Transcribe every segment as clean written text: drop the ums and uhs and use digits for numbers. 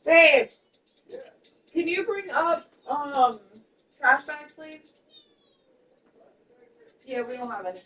Babe, Yeah. can you bring up trash bags, please? Yeah, we don't have any.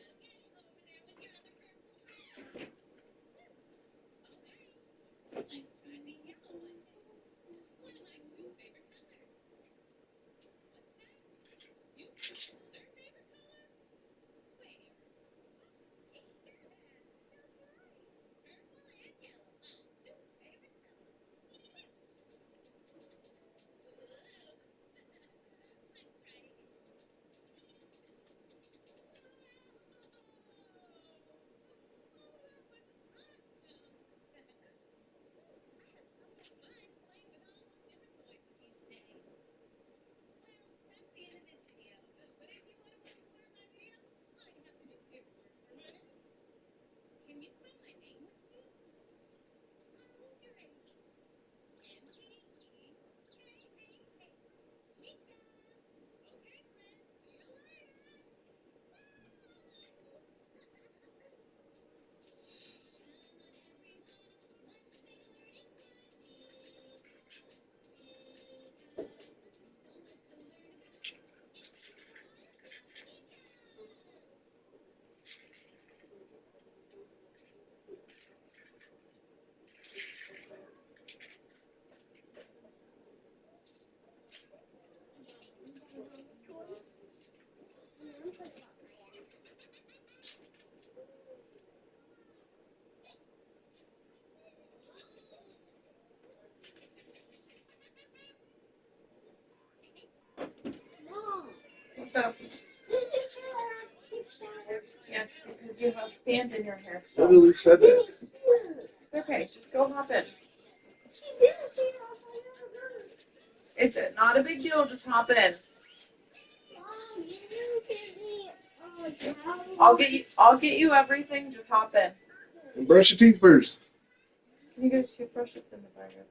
What's up? Yes, because you have sand in your hair still. Literally said that. It's okay. Just go hop in. It's not a big deal. Just hop in. I'll get you everything. Just hop in. And brush your teeth first. Can you get a toothbrush? It's in the bag. I think.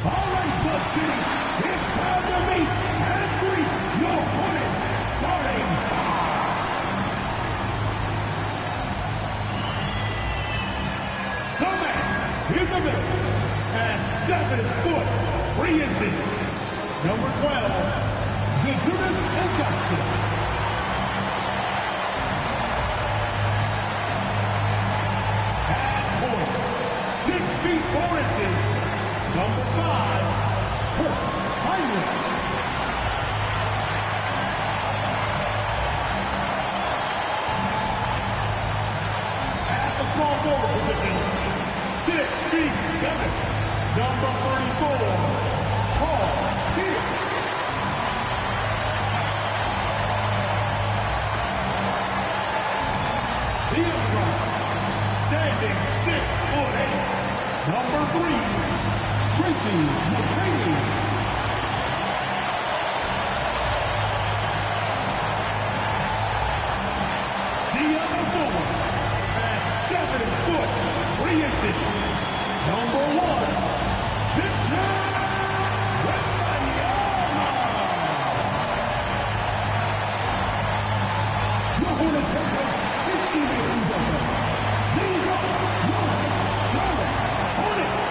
All right, Blood City, it's time to meet and greet your Hornets, starting the man in the middle at 7 foot 3 inches, number 12, Thunderat. At point, 6 feet 4 inches, number 5, Heinrich. At the small forward position, 6 feet 7, number 34, Paul Pierce. The upright, standing 6 foot 8, number 3, Tracy McGrady. The other forward, at 7 foot 3 inches, number 1, Victor Wemby. The Hornets head coach is Stephen Butler. These are your Charlotte Hornets.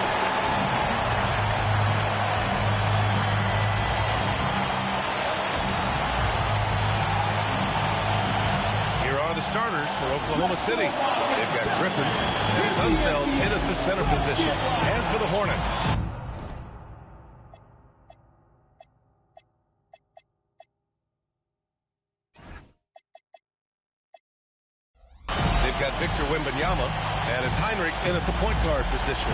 Here are the starters for Oklahoma City. They've got Griffin, Unseld in at the center position, and for the Hornets, they've got Victor Wembanyama, and it's Heinrich in at the point guard position.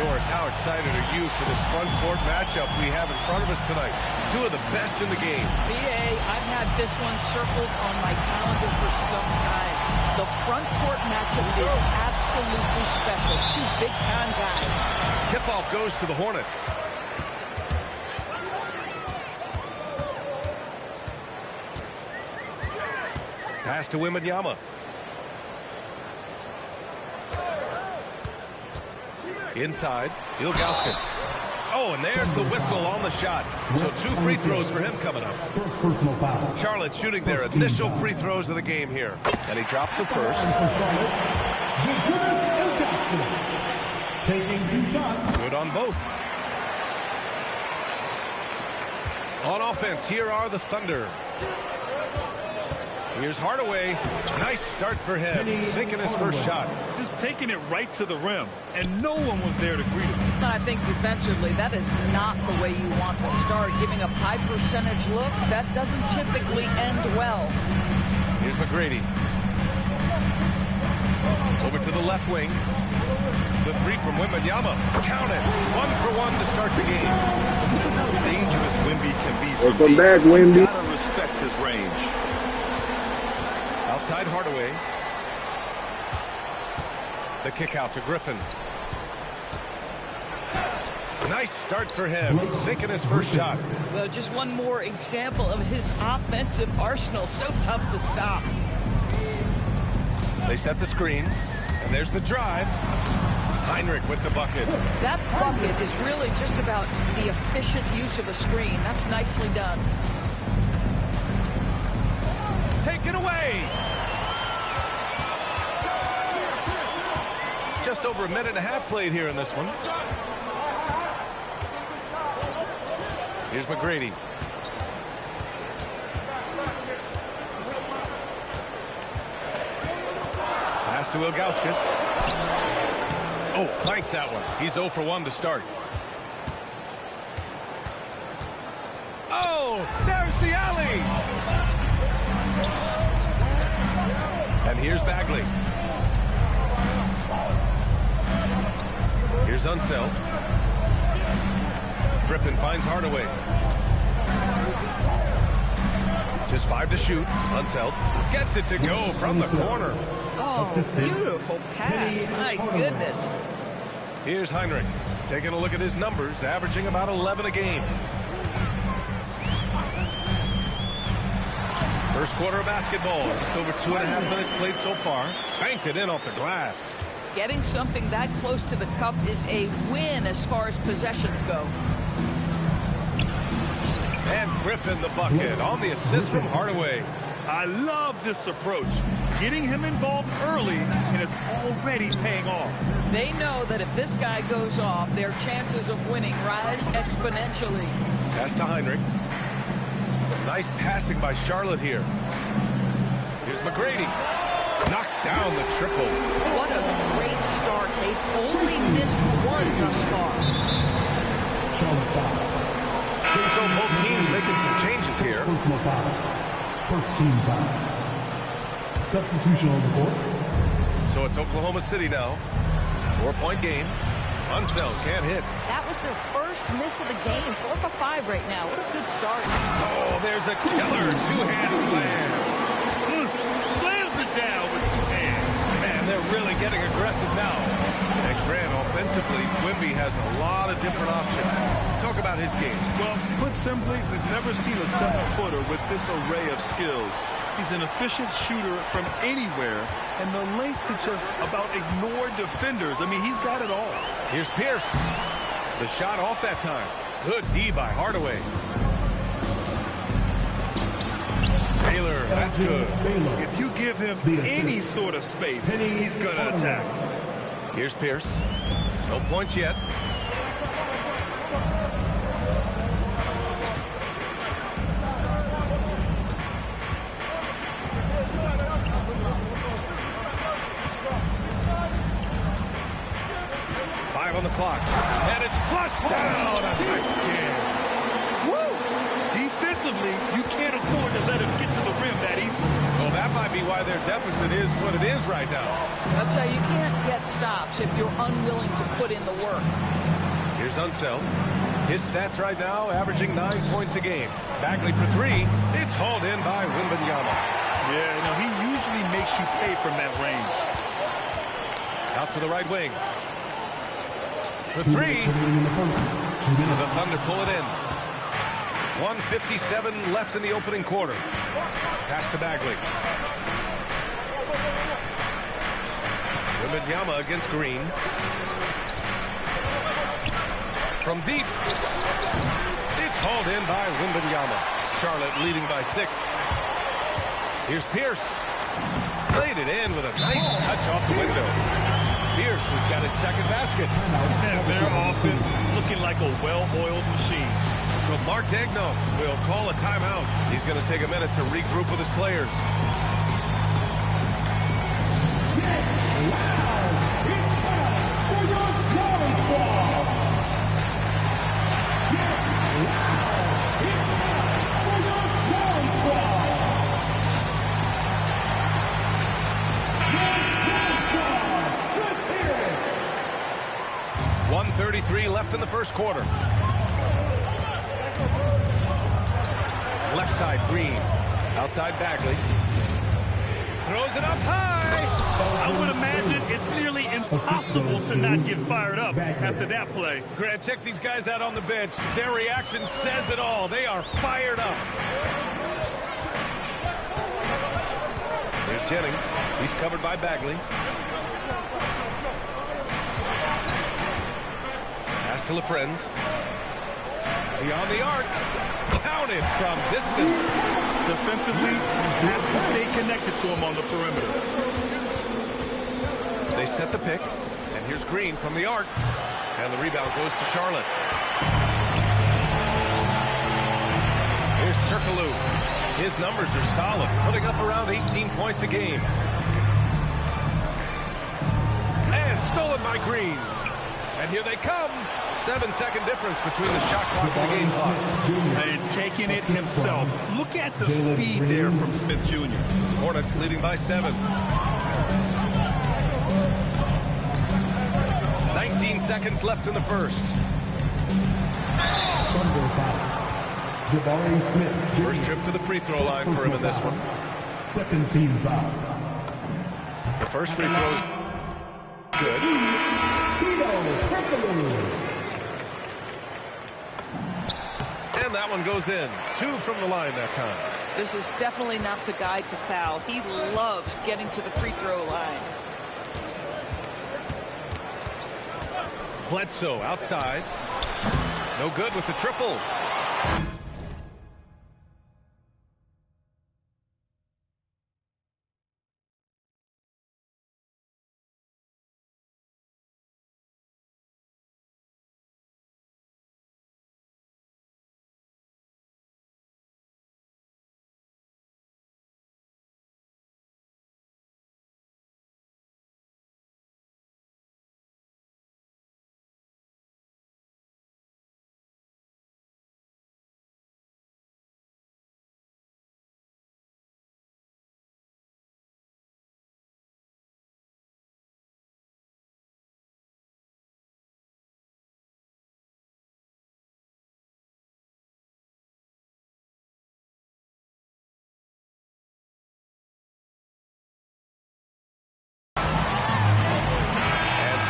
Doris, how excited are you for this front court matchup we have in front of us tonight? Two of the best in the game. BA, I've had this one circled on my calendar for some time. The front court matchup is absolutely special. Two big-time guys. Tip-off goes to the Hornets. Pass to Wembanyama. Inside, Ilgauskas. Oh, and there's the whistle on the shot. So 2 free throws for him coming up. First personal foul. Charlotte shooting their initial free throws of the game here. And he drops it first. Taking 2 shots. Good on both. On offense, here are the Thunder. Here's Hardaway. Nice start for him. Sinking his first shot. Just taking it right to the rim, and no one was there to greet him. I think defensively, that is not the way you want to start. Giving up high percentage looks, that doesn't typically end well. Here's McGrady. Over to the left wing. The 3 from Wembanyama. Count it. 1 for 1 to start the game. This is how dangerous Wemby can be. Welcome back, Wemby. You gotta respect his range. Outside Hardaway. The kick out to Griffin. Nice start for him. Sinking his first shot. Well, just one more example of his offensive arsenal. So tough to stop. They set the screen. And there's the drive. Heinrich with the bucket. That bucket is really just about the efficient use of the screen. That's nicely done. Take it away. Just over a minute and a half played here in this one. Here's McGrady. Pass to Ilgauskas. Oh, clanks that one. He's 0 for 1 to start. Oh, there's the alley. And here's Bagley. Here's Unseld. Griffin finds Hardaway. Just 5 to shoot. Unseld gets it to go from the corner. Oh, beautiful pass. My goodness. Here's Heinrich. Taking a look at his numbers, averaging about 11 a game. First quarter of basketball. Just over 2.5 minutes played so far. Banked it in off the glass. Getting something that close to the cup is a win as far as possessions go. And Griffin the bucket on the assist from Hardaway. I love this approach. Getting him involved early, and it's already paying off. They know that if this guy goes off, their chances of winning rise exponentially. Pass to Heinrich. Some nice passing by Charlotte here. Here's McGrady. Knocks down the triple. What a great start. They've only missed one thus far. So both teams making some changes here. Personal foul. First team foul. Substitution on the court. So it's Oklahoma City now. 4-point game. Unseld can't hit. That was their first miss of the game. 4 for 5 right now. What a good start. Oh, there's a killer two-hand slam. Slams it down with 2 hands. Man, they're really getting aggressive now. And Grant, offensively, Wemby has a lot of different options. Talk about his game. Well, put simply, we've never seen a 7-footer with this array of skills. He's an efficient shooter from anywhere, and the length to just about ignore defenders. I mean, he's got it all. Here's Pierce. The shot off that time. Good D by Hardaway. Baylor, that's good. If you give him any sort of space, he's going to attack. Here's Pierce. No points yet. On the clock, and it's flushed down. Woo! Defensively, you can't afford to let him get to the rim that easily. Well, that might be why their deficit is what it is right now. I'll tell you, you can't get stops if you're unwilling to put in the work. Here's Unseld. His stats right now averaging 9 points a game. Bagley for 3. It's hauled in by Wembanyama. Yeah, no, he usually makes you pay from that range. Out to the right wing. For 3. The Thunder pull it in. 1:57 left in the opening quarter. Pass to Bagley. Wembanyama against Green. From deep. It's hauled in by Wembanyama. Charlotte leading by 6. Here's Pierce. Played it in with a nice touch off the window. Pierce has got his second basket. And their offense looking like a well-oiled machine. So Mark Daigneault will call a timeout. He's going to take a minute to regroup with his players. It's time for your scoring squad. It's time for your scoring squad. 1:33 left in the first quarter. Left side, Green. Outside, Bagley. Throws it up high. I would imagine it's nearly impossible to not get fired up after that play. Grant, check these guys out on the bench. Their reaction says it all. They are fired up. There's Jennings. He's covered by Bagley. Pass to LaFrentz. Beyond the arc. Counted from distance. Defensively, you have to stay connected to him on the perimeter. They set the pick. And here's Green from the arc. And the rebound goes to Charlotte. Here's Turkoglu. His numbers are solid, putting up around 18 points a game. And stolen by Green. And here they come. 7-second difference between the shot clock and the game clock. And taking it himself. Look at the speed there from Smith Jr. Hornets leading by 7. 19 seconds left in the first. First trip to the free throw line for him in this one. Second team foul. The first free throw's good. And that one goes in. 2 from the line that time. This is definitely not the guy to foul. He loves getting to the free throw line. Bledsoe outside. No good with the triple.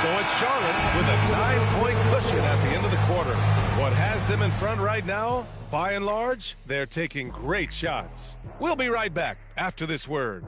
So it's Charlotte with a 9-point cushion at the end of the quarter. What has them in front right now, by and large, they're taking great shots. We'll be right back after this word.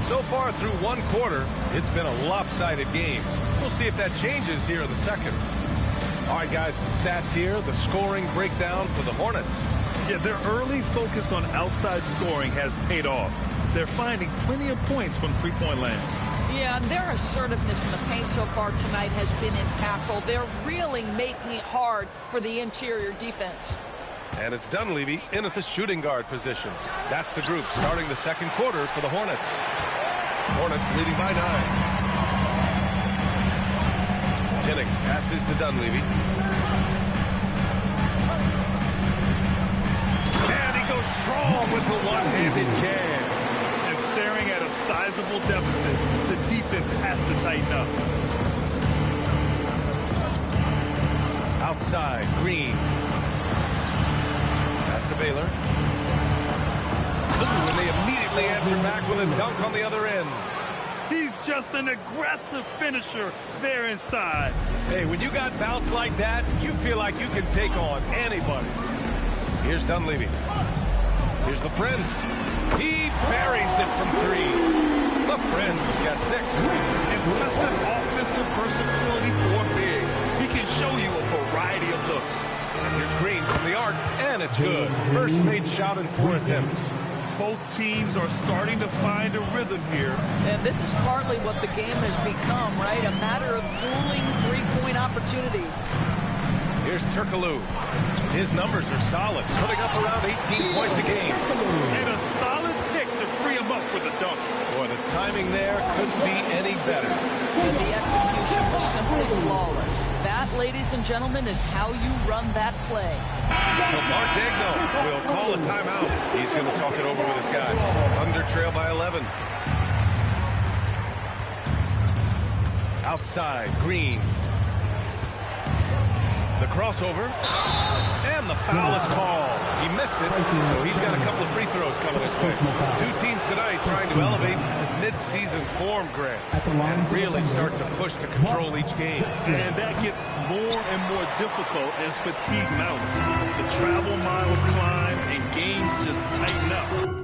So far through one quarter, it's been a lopsided game. We'll see if that changes here in the second. All right, guys, some stats here. The scoring breakdown for the Hornets. Yeah, their early focus on outside scoring has paid off. They're finding plenty of points from three-point land. Yeah, and their assertiveness in the paint so far tonight has been impactful. They're really making it hard for the interior defense. And it's Dunleavy in at the shooting guard position. That's the group starting the second quarter for the Hornets. Hornets leading by 9. Jennings passes to Dunleavy. And he goes strong with the one-handed can. And staring at a sizable deficit, the defense has to tighten up. Outside, Green. Pass to Baylor. And they immediately answer back with a dunk on the other end. He's just an aggressive finisher there inside. Hey, when you got bounce like that, you feel like you can take on anybody. Here's Dunleavy. Here's the Friends. He buries it from 3. The Friends has got 6. Impressive offensive versatility for big. He can show you a variety of looks. And here's Green from the arc, and it's good. First made shot in 4 attempts. Both teams are starting to find a rhythm here. And this is partly what the game has become, right? A matter of dueling three-point opportunities. Here's Turkoglu. His numbers are solid, putting up around 18 points a game. And a solid pick to free him up for the dunk. Boy, the timing there couldn't be any better. And the execution was simply flawless. That, ladies and gentlemen, is how you run that play. So Mark Dagno will call a timeout. He's going to talk it over with his guys. Thunder trail by 11. Outside, Green. The crossover. And the foul is called. He missed it, so he's got a couple of free throws coming his way. Two teams tonight trying to elevate to mid-season form, Grant, and really start to push to control each game. And that gets more and more difficult as fatigue mounts. The travel miles climb and games just tighten up.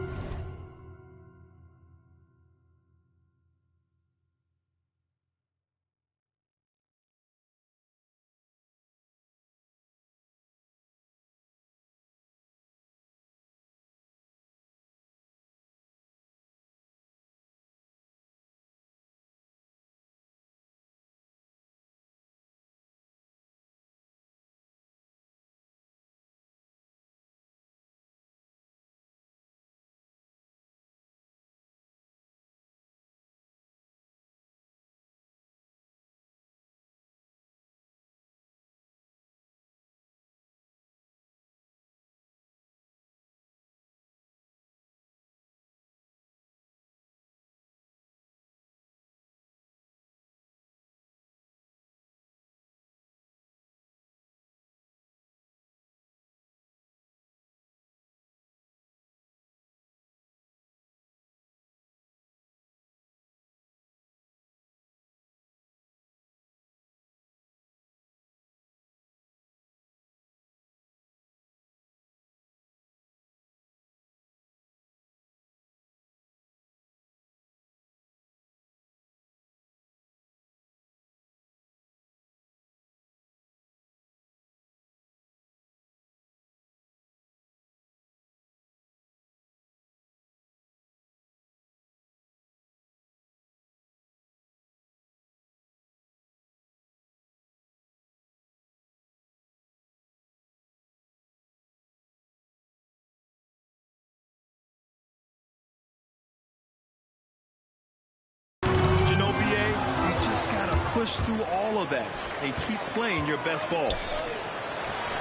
Push through all of that and keep playing your best ball.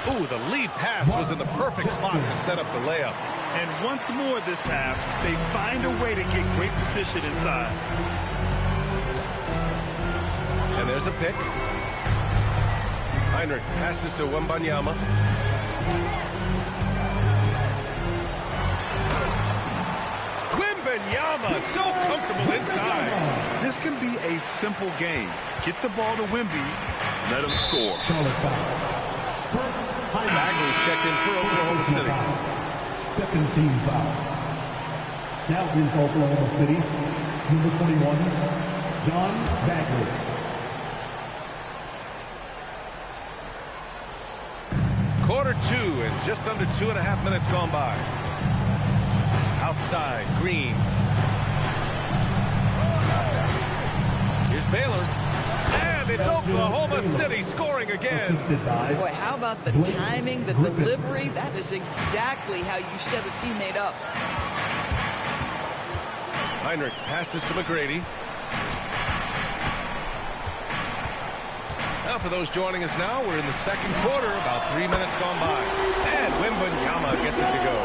Ooh, the lead pass was in the perfect spot to set up the layup. And once more this half, they find a way to get great position inside. And there's a pick. Heinrich passes to Wembanyama. Wembanyama, so comfortable inside. This can be a simple game. Get the ball to Wemby, let him score. Bagley's checked in for Oklahoma City. Second team foul. Now in for Oklahoma City, number 21, John Bagley. Quarter two and just under 2.5 minutes gone by. Outside, Green. Here's Baylor. And it's Oklahoma City scoring again. Boy, how about the timing, the delivery? That is exactly how you set a teammate up. Heinrich passes to McGrady. Now for those joining us now, we're in the second quarter, about 3 minutes gone by. And Wembanyama gets it to go.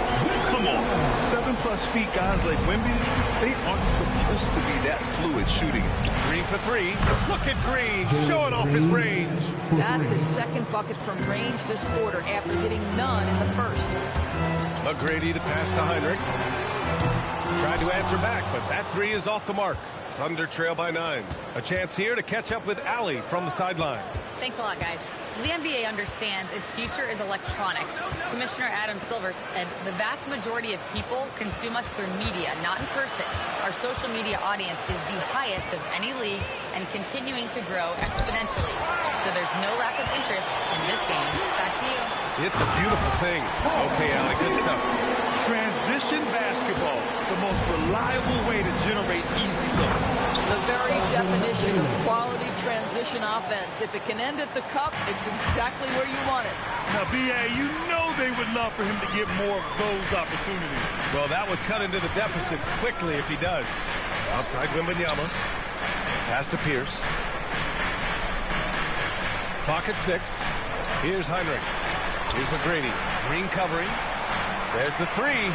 Come on, 7+ feet guys like Wemby, they aren't supposed to be that fluid shooting. Green for three. Look at Green showing off his range. That's his second bucket from range this quarter after hitting none in the first. McGrady the pass to Heinrich. Tried to answer back, but that three is off the mark. Thunder trail by 9. A chance here to catch up with Allie from the sideline. Thanks a lot, guys. The NBA understands its future is electronic. Commissioner Adam Silver said the vast majority of people consume us through media, not in person. Our social media audience is the highest of any league and continuing to grow exponentially. So there's no lack of interest in this game. Back to you. It's a beautiful thing. Okay, Allie, good stuff. Transition basketball, the most reliable way to generate easy looks. The very definition of quality transition offense. If it can end at the cup, it's exactly where you want it. Now, B.A., you know they would love for him to get more of those opportunities. Well, that would cut into the deficit quickly if he does. Outside Wembanyama. Pass to Pierce. Clock at 6. Here's Heinrich. Here's McGrady. Green covering. There's the three.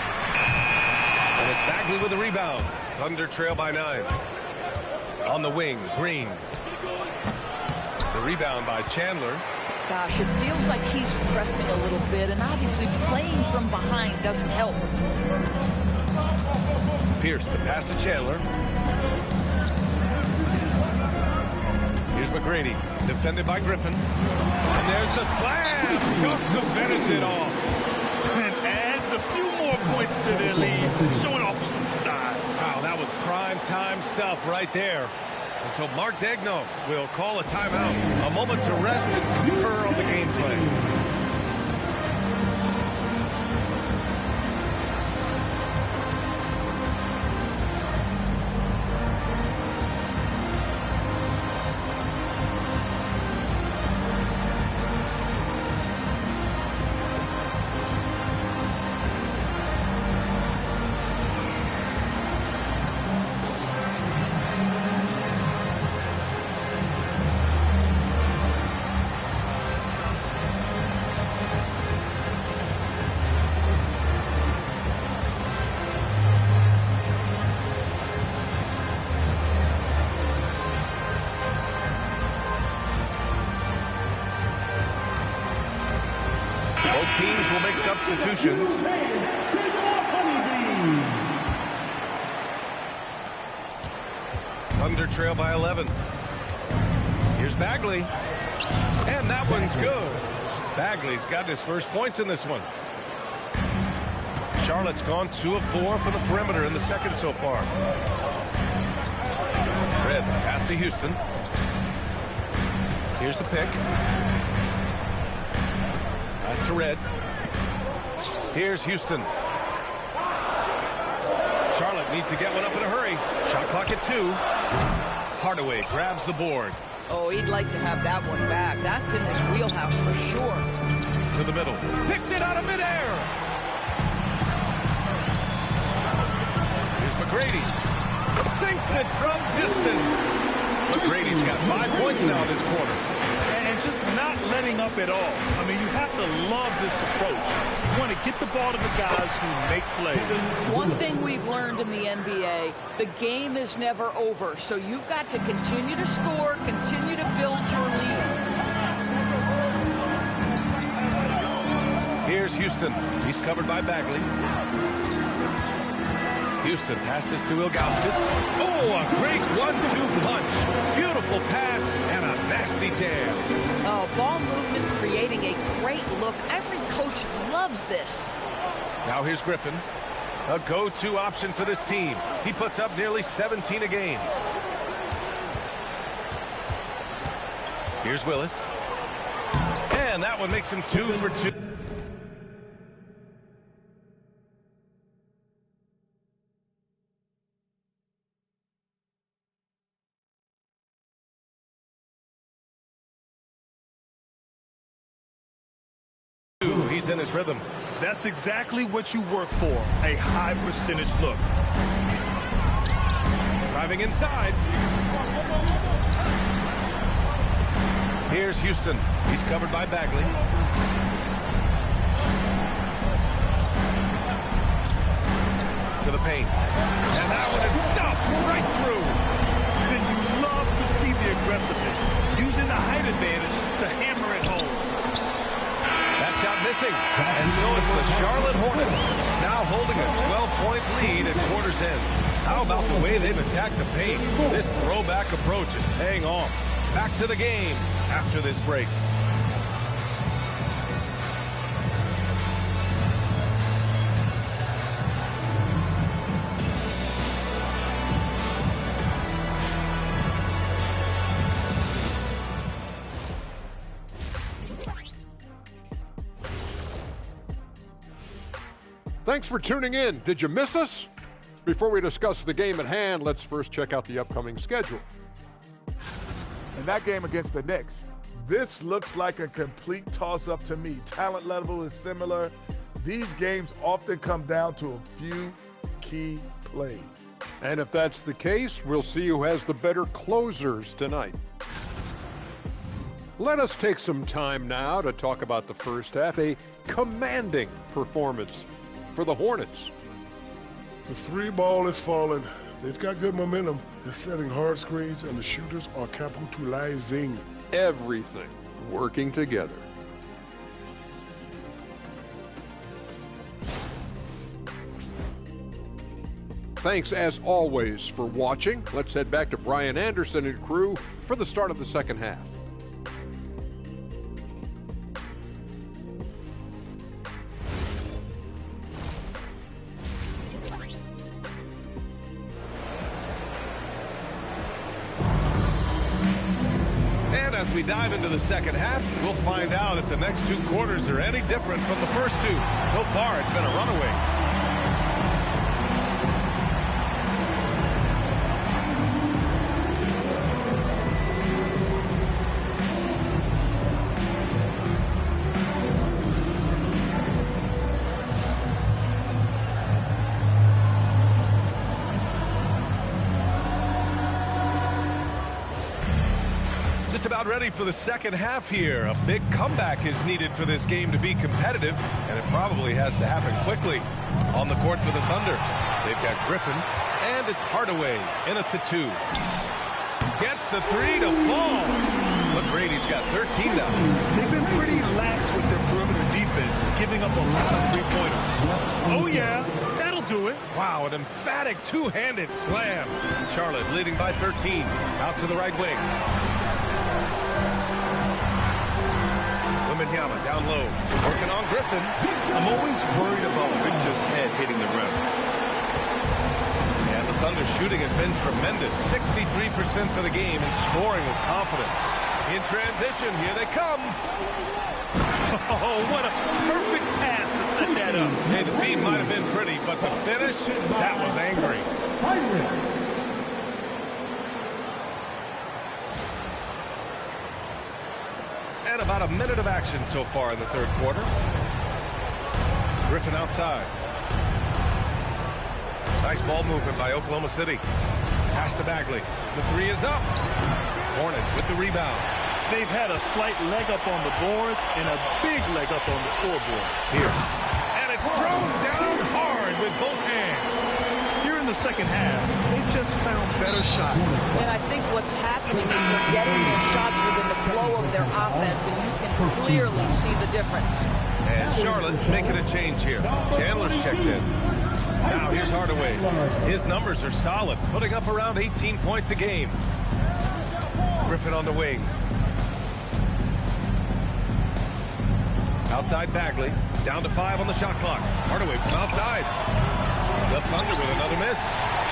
And it's Bagley with the rebound. Thunder trail by 9. On the wing, Green. The rebound by Chandler. Gosh, it feels like he's pressing a little bit, and obviously playing from behind doesn't help. Pierce, the pass to Chandler. Here's McGrady, defended by Griffin. And there's the slam! Comes to finish it off. And adds a few more points to their lead, showing off some style. Wow, that was prime time stuff right there. And so Mark Degno will call a timeout. A moment to rest and confer on the gameplay. Both teams will make substitutions. Thunder trail by 11. Here's Bagley. And that one's good. Bagley's got his first points in this one. Charlotte's gone 2 of 4 from the perimeter in the second so far. Red pass to Houston. Here's the pick. Pass to Red. Here's Houston. Charlotte needs to get one up in a hurry. Shot clock at 2. Hardaway grabs the board. Oh, he'd like to have that one back. That's in his wheelhouse for sure. To the middle. Picked it out of midair. Here's McGrady. Sinks it from distance. McGrady's got 5 points now this quarter. And just not letting up at all. I mean, you have to love this approach. You want to get the ball to the guys who make plays. One thing we've learned in the NBA, the game is never over. So you've got to continue to score, continue to build your lead. Here's Houston. He's covered by Bagley. Houston passes to Ilgauskas. Oh, a great 1-2 punch. Beautiful pass and a nasty jam. Oh, ball movement creating a great look. Every coach loves this. Now here's Griffin. A go-to option for this team. He puts up nearly 17 a game. Here's Willis. And that one makes him 2 for 2. He's in his rhythm. That's exactly what you work for, a high percentage look. Driving inside. Here's Houston. He's covered by Bagley. To the paint. And that one is stuffed right through. And you love to see the aggressiveness, using the height advantage to hammer it home. That shot missing. And so it's the Charlotte Hornets now holding a 12-point lead at quarter's end. How about the way they've attacked the paint? This throwback approach is paying off. Back to the game after this break. Thanks for tuning in. Did you miss us? Before we discuss the game at hand, let's first check out the upcoming schedule. In that game against the Knicks, this looks like a complete toss-up to me. Talent level is similar. These games often come down to a few key plays. And if that's the case, we'll see who has the better closers tonight. Let us take some time now to talk about the first half, a commanding performance for the Hornets. The three ball is falling. They've got good momentum. They're setting hard screens, and the shooters are capitalizing. Everything working together. Thanks, as always, for watching. Let's head back to Brian Anderson and crew for the start of the second half. And as we dive into the second half, we'll find out if the next two quarters are any different from the first two. So far, it's been a runaway. About ready for the second half here. A big comeback is needed for this game to be competitive, and it probably has to happen quickly. On the court for the Thunder, they've got Griffin, and it's Hardaway in at the 2. Gets the 3 to fall. Look, Brady's got 13 now. They've been pretty lax with their perimeter defense, giving up a lot of three-pointers. Oh, yeah. That'll do it. Wow, an emphatic two-handed slam. Charlotte leading by 13. Out to the right wing. Wemby down low, working on Griffin. I'm always worried about Victor's head hitting the rim. And the Thunder shooting has been tremendous. 63% for the game and scoring with confidence. In transition, here they come. Oh, what a perfect pass to set that up. Hey, the feed might have been pretty, but the finish, that was angry. And about a minute of action so far in the third quarter. Griffin outside. Nice ball movement by Oklahoma City. Pass to Bagley. The 3 is up. Hornets with the rebound. They've had a slight leg up on the boards and a big leg up on the scoreboard. Pierce. And it's thrown down hard with both hands. Here in the second half, they've just found better shots. And I think what's happening is they're getting their shots within the flow of their offense, and you can clearly see the difference. And Charlotte making a change here. Chandler's checked in. Now here's Hardaway. His numbers are solid, putting up around 18 points a game. Griffin on the wing. Outside Bagley. Down to 5 on the shot clock. Hardaway from outside. The Thunder with another miss.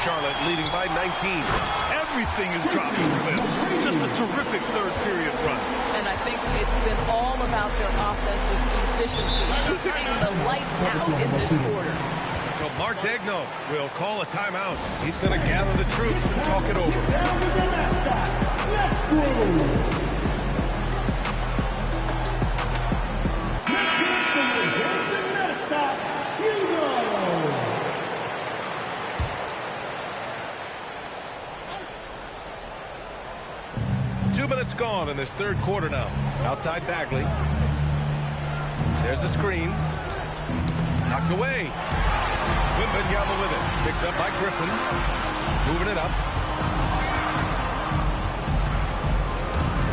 Charlotte leading by 19. Everything is dropping for them. Just a terrific third period run. And I think it's been all about their offensive efficiency, shooting the lights out in this quarter. So Mark Degno will call a timeout. He's going to gather the troops and talk it over. Let's go. 2 minutes gone in this third quarter now. Outside Bagley. There's a screen. Knocked away. Wemby with it. Picked up by Griffin. Moving it up.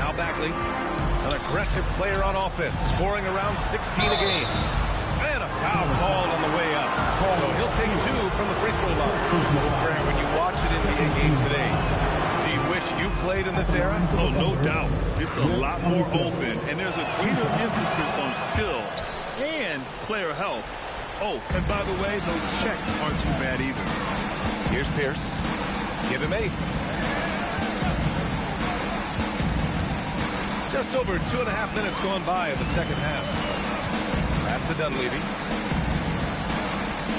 Now Bagley. An aggressive player on offense. Scoring around 16 a game. And a foul call on the way up. So he'll take 2 from the free throw line. Graham, when you watch an NBA game today, do you wish you played in this era? Oh, no doubt. It's a lot more open, and there's a greater emphasis on skill and player health. Oh, and by the way, those checks aren't too bad either. Here's Pierce. Give him 8. Just over 2.5 minutes gone by in the second half. Pass to Dunleavy.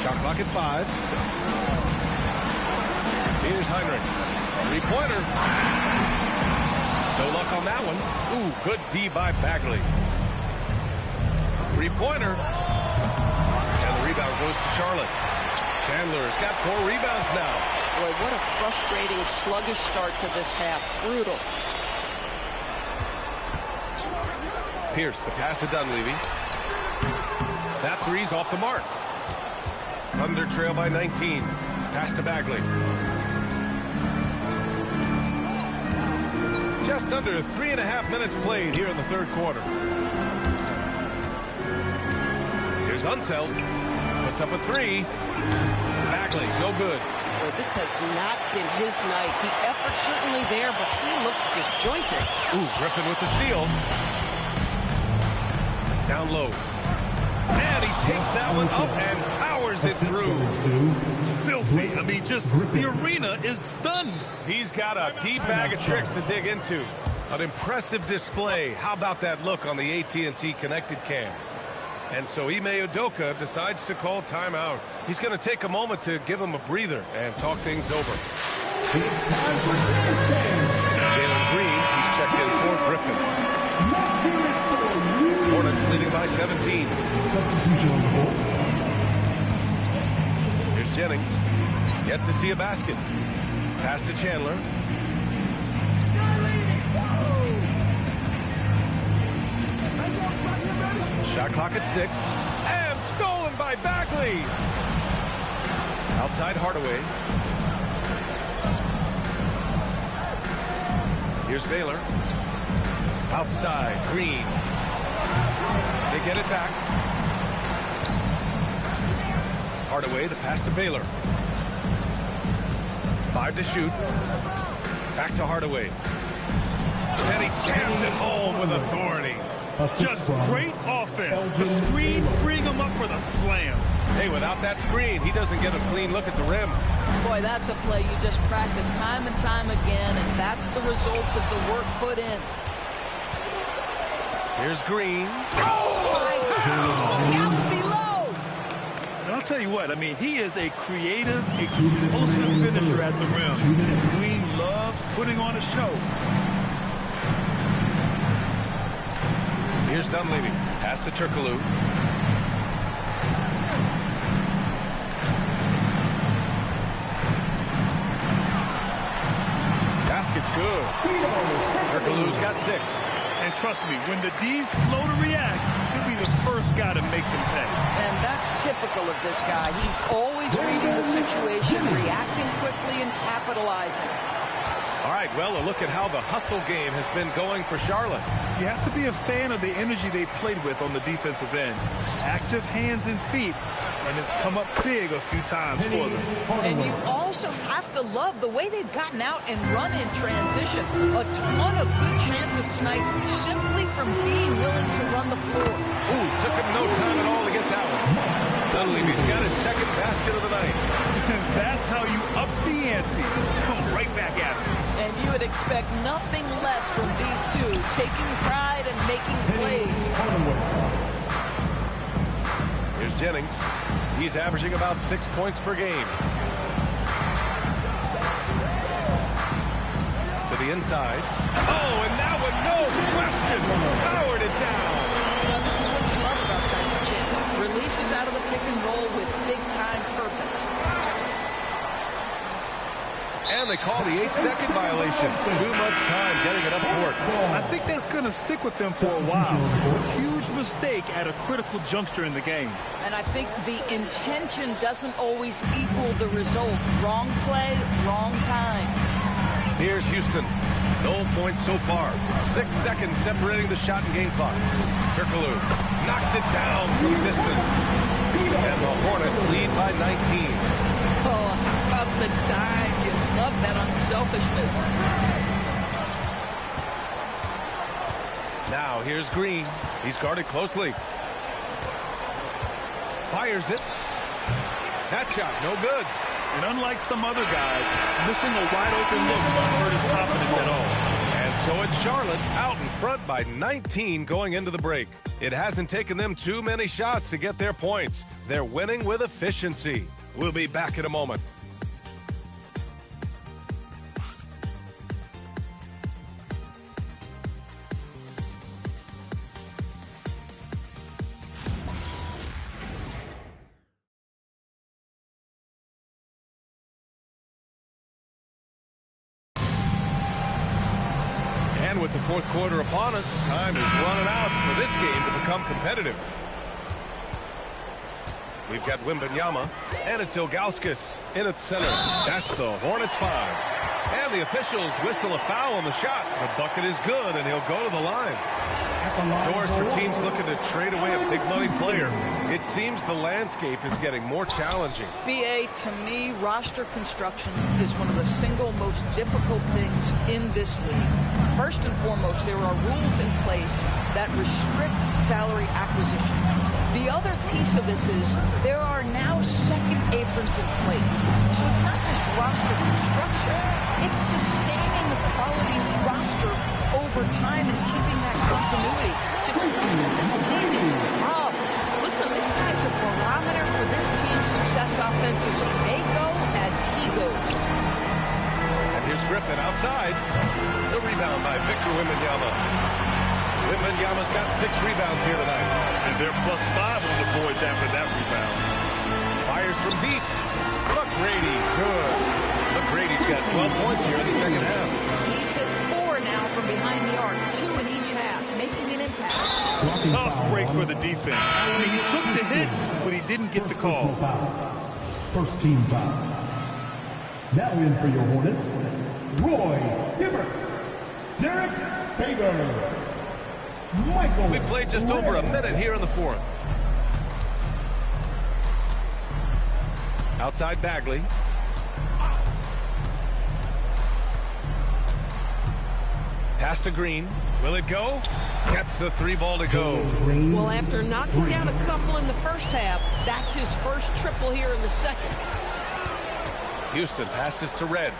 Shot clock at 5. Here's Heinrich. Three-pointer. No luck on that one. Ooh, good D by Bagley. Three-pointer. And the rebound goes to Charlotte. Chandler's got 4 rebounds now. Boy, what a frustrating, sluggish start to this half. Brutal. Pierce, the pass to Dunleavy. That 3's off the mark. Thunder trail by 19. Pass to Bagley. just under 3.5 minutes played here in the third quarter. Here's Unseld. Puts up a three. Bagley, no good. Well, this has not been his night. The effort certainly there, but he looks disjointed. Ooh, Griffin with the steal. Down low. And he takes that one up and powers it through. Filthy. I mean, just the arena is stunned. He's got a deep bag of tricks to dig into. An impressive display. How about that look on the AT&T connected cam? And so Ime Udoka decides to call timeout. He's going to take a moment to give him a breather and talk things over. Jalen Green, he's checked in for Griffin. Hornets leading by 17. Here's Jennings. Yet to see a basket. Pass to Chandler. Shot clock at 6. And stolen by Bagley. Outside Hardaway. Here's Baylor. Outside Green. They get it back. Hardaway, the pass to Baylor. 5 to shoot. Back to Hardaway. And he jams it home with authority. Just great offense. The screen freeing him up for the slam. Hey, without that screen, he doesn't get a clean look at the rim. Boy, that's a play you just practice time and time again, and that's the result of the work put in. Here's Green. Down below. And I'll tell you what, I mean, he is a creative, explosive finisher at the rim. Green loves putting on a show. Here's Dunleavy. Pass to Turkoglu. Basket's good. Turkoglu's got 6. And trust me, when the D's slow to react, he'll be the first guy to make them pay. And that's typical of this guy. He's always reading the situation, reacting quickly, and capitalizing. All right, well, a look at how the hustle game has been going for Charlotte. You have to be a fan of the energy they played with on the defensive end. Active hands and feet, and it's come up big a few times for them. And you also have to love the way they've gotten out and run in transition. A ton of good chances tonight simply from being willing to run the floor. Ooh, took him no time at all to get that one. Dunleavy's got his second basket of the night. That's how you up the ante. Come right back at him. And you would expect nothing less from these two, taking pride and making plays. Here's Jennings. He's averaging about 6 points per game. To the inside. Oh, and that one, no question, powered it down. Well, this is what you love about Tyson Chandler. Releases out of the pick and roll with big-time purpose. And they call the 8-second violation. Too much time getting it up court. I think that's going to stick with them for a while. Huge mistake at a critical juncture in the game. And I think the intention doesn't always equal the result. Wrong play, wrong time. Here's Houston. No points so far. 6 seconds separating the shot and game clock. Turkoglu knocks it down from distance. And the Hornets lead by 19. Oh, how about the dime? You love that unselfishness. Now here's Green. He's guarded closely. Fires it. That shot, no good. And unlike some other guys, missing a wide open look won't hurt his confidence at all. And so it's Charlotte out in front by 19 going into the break. It hasn't taken them too many shots to get their points. They're winning with efficiency. We'll be back in a moment. And with the fourth quarter upon us, time is running out for this game to become competitive. We've got Wembanyama, and it's Ilgauskas in at center. That's the Hornets 5. And the officials whistle a foul on the shot. The bucket is good, and he'll go to the line. Doors for teams looking to trade away a big money player. It seems the landscape is getting more challenging. BA, to me, roster construction is one of the single most difficult things in this league. First and foremost, there are rules in place that restrict salary acquisition. The other piece of this is there are now second aprons in place. So it's not just roster construction, it's sustaining the quality roster over time and keeping that continuity. Success in this league is tough. Listen, this guy's a barometer for this team's success offensively. They go as he goes. And here's Griffin outside. The rebound by Victor Wembanyama. Wembanyama's got 6 rebounds here tonight. And they're +5 on the boards after that rebound. Fires from deep. McGrady, good. McGrady's got 12 points here in the second half. He's hit 4 now from behind the arc, 2 in each half, making an impact. Tough break for the defense. I mean, he took the hit, but he didn't get the call. First team foul. Now in for your Hornets, Roy Hibbert, Derek Favors, Michael. We played just over a minute here in the fourth. Outside Bagley. Pass to Green. Will it go? Gets the 3 ball to go. Well, after knocking down a couple in the first half, that's his first triple here in the second. Houston passes to Red.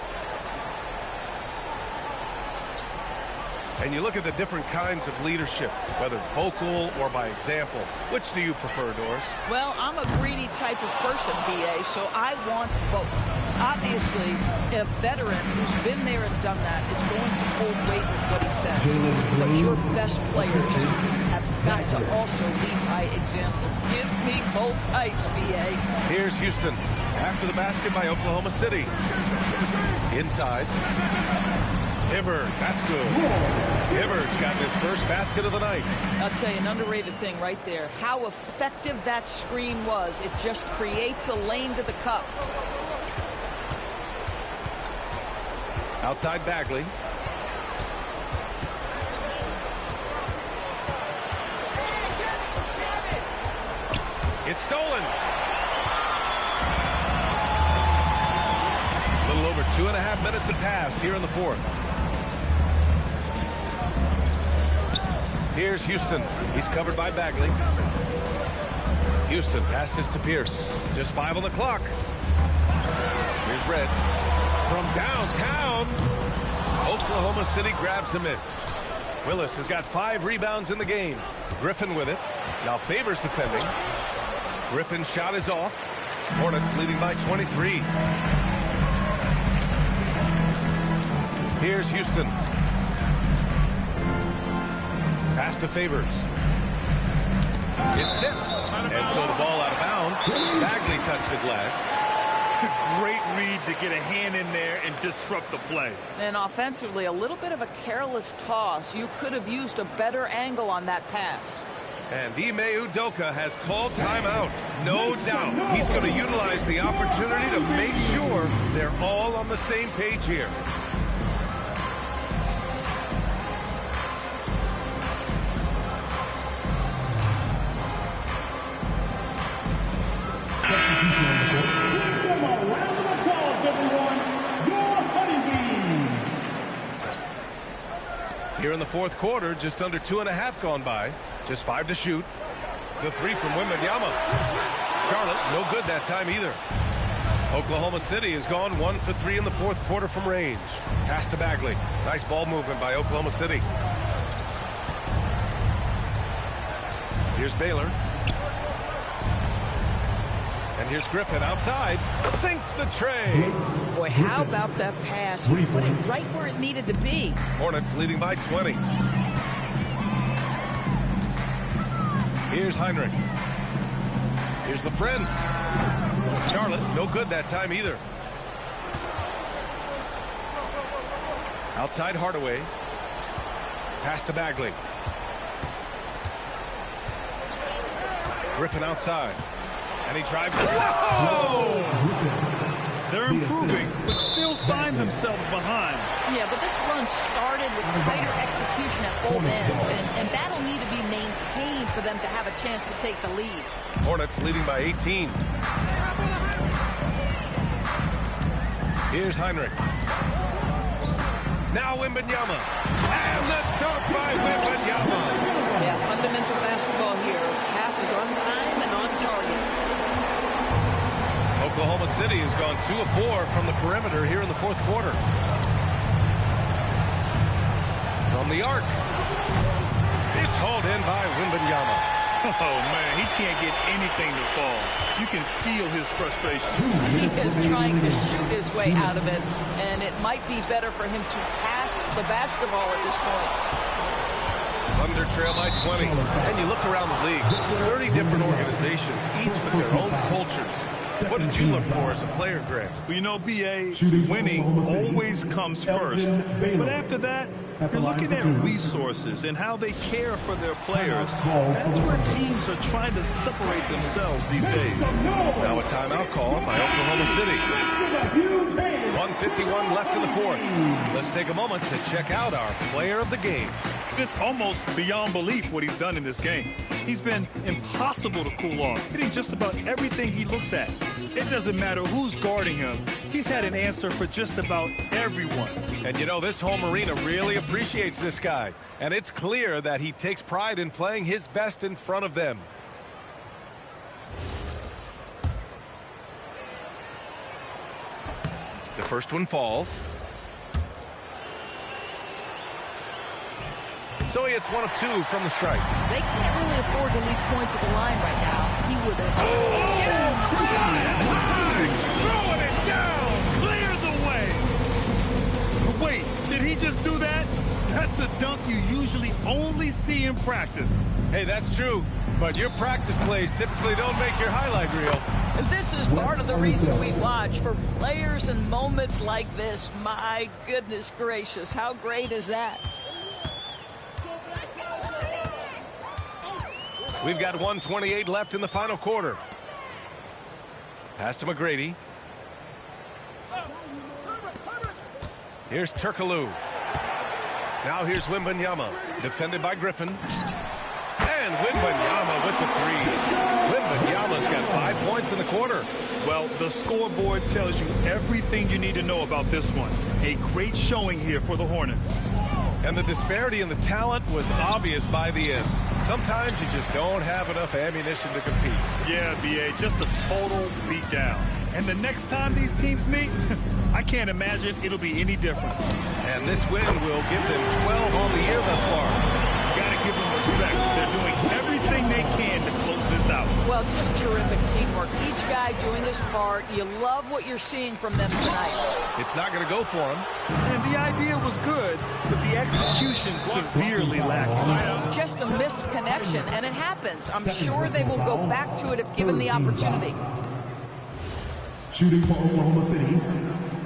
And you look at the different kinds of leadership, whether vocal or by example. Which do you prefer, Doris? Well, I'm a greedy type of person, BA, so I want both. Obviously, a veteran who's been there and done that is going to hold weight with what he says. But your best players have got to also lead by example. Give me both types, BA. Here's Houston. After the basket by Oklahoma City. Inside. Hibbert, that's good. Hibbert's got his first basket of the night. I'll tell you, an underrated thing right there. How effective that screen was. It just creates a lane to the cup. Outside Bagley. It's stolen. A little over 2.5 minutes have passed here in the fourth. Here's Houston. He's covered by Bagley. Houston passes to Pierce. Just 5 on the clock. Here's Red. From downtown, Oklahoma City grabs a miss. Willis has got 5 rebounds in the game. Griffin with it. Now Favors defending. Griffin's shot is off. Hornets leading by 23. Here's Houston. Pass to Favors. It's tipped. And so the ball out of bounds. Bagley touched it last. Great read to get a hand in there and disrupt the play. And offensively, a little bit of a careless toss. You could have used a better angle on that pass. And Ime Udoka has called timeout. No doubt he's going to utilize the opportunity to make sure they're all on the same page here. Here in the fourth quarter, just under 2.5 gone by. Just 5 to shoot. The 3 from Wembanyama. Charlotte, no good that time either. Oklahoma City has gone 1 for 3 in the fourth quarter from range. Pass to Bagley. Nice ball movement by Oklahoma City. Here's Baylor. And here's Griffin outside. Sinks the tray. Boy, how about that pass? He put it right where it needed to be. Hornets leading by 20. Here's Heinrich. Here's the Friends. Charlotte, no good that time either. Outside Hardaway. Pass to Bagley. Griffin outside. And he drives. Whoa! They're improving, but still find themselves behind. Yeah, but this run started with tighter execution at both ends, and that'll need to be maintained for them to have a chance to take the lead. Hornets leading by 18. Here's Heinrich. Now Wembanyama. And the dunk by Wembanyama. Yeah, fundamental basketball here. Passes on time and on target. Oklahoma City has gone 2 of 4 from the perimeter here in the fourth quarter. From the arc. It's hauled in by Wembanyama. Oh, man, he can't get anything to fall. You can feel his frustration. He is trying to shoot his way out of it, and it might be better for him to pass the basketball at this point. Thunder trail by 20. And you look around the league, 30 different organizations, each with their own cultures. What did you look for as a player, Grant? Well, you know, B.A., winning always comes first. But after that, you're looking at resources and how they care for their players. That's where teams are trying to separate themselves these days. Now a timeout call by Oklahoma City. 1:51 left in the fourth. Let's take a moment to check out our player of the game. It's almost beyond belief what he's done in this game. He's been impossible to cool off, hitting just about everything he looks at. It doesn't matter who's guarding him. He's had an answer for just about everyone. And you know, this home arena really appreciates this guy. And it's clear that he takes pride in playing his best in front of them. The first one falls. So he hits 1 of 2 from the strike. They can't really afford to leave points at the line right now. He would have. Throwing it down! Clear the way! Wait, did he just do that? That's a dunk you usually only see in practice. Hey, that's true. But your practice plays typically don't make your highlight reel. And this is part of the reason we watch for players in moments like this. My goodness gracious, how great is that? We've got 1:28 left in the final quarter. Pass to McGrady. Here's Turkoglu. Now here's Wembanyama, defended by Griffin. And Wembanyama with the three. Wembanyama's got 5 points in the quarter. Well, the scoreboard tells you everything you need to know about this one. A great showing here for the Hornets. And the disparity in the talent was obvious by the end. Sometimes you just don't have enough ammunition to compete. Yeah, B.A., just a total beatdown. And the next time these teams meet, I can't imagine it'll be any different. And this win will give them 12 on the year thus far. Got to give them respect. They're doing everything they can to close this out. Well, just terrific teamwork. Each guy doing his part. You love what you're seeing from them tonight. It's not going to go for them. And the idea was good, but the execution severely lacking. Just a missed connection, and it happens. I'm sure they will go back to it if given the opportunity. Shooting for Oklahoma City,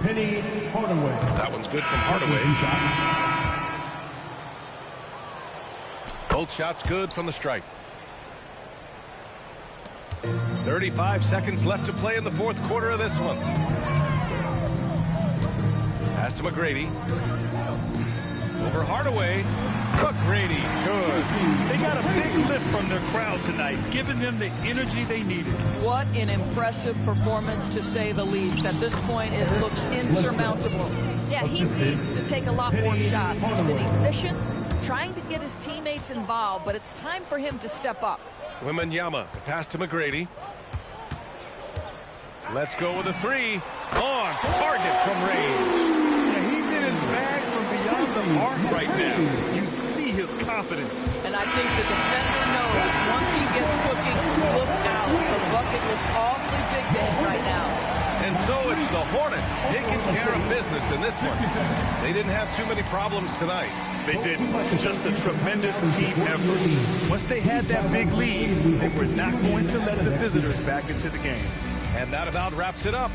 Penny Hardaway. That one's good from Hardaway. Both shots good from the strike. 35 seconds left to play in the fourth quarter of this one. Pass to McGrady. Over Hardaway. McGrady, good. They got a big lift from their crowd tonight, giving them the energy they needed. What an impressive performance, to say the least. At this point, it looks insurmountable. Yeah, he needs to take a lot more shots. He's been efficient, trying to get his teammates involved, but it's time for him to step up. Wembanyama, the pass to McGrady. Let's go with a three. On target from range. Yeah, he's in his bag from beyond the arc right now. You see his confidence. And I think the defender knows once he gets cooking, look out. The bucket looks awfully big to him right now. And so it's the Hornets taking care of business in this one. They didn't have too many problems tonight. They didn't. Just a tremendous team effort. Once they had that big lead, they were not going to let the visitors back into the game. And that about wraps it up.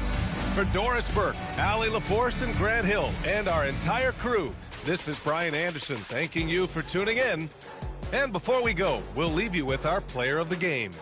For Doris Burke, Allie LaForce, and Grant Hill, and our entire crew, this is Brian Anderson thanking you for tuning in. And before we go, we'll leave you with our player of the game.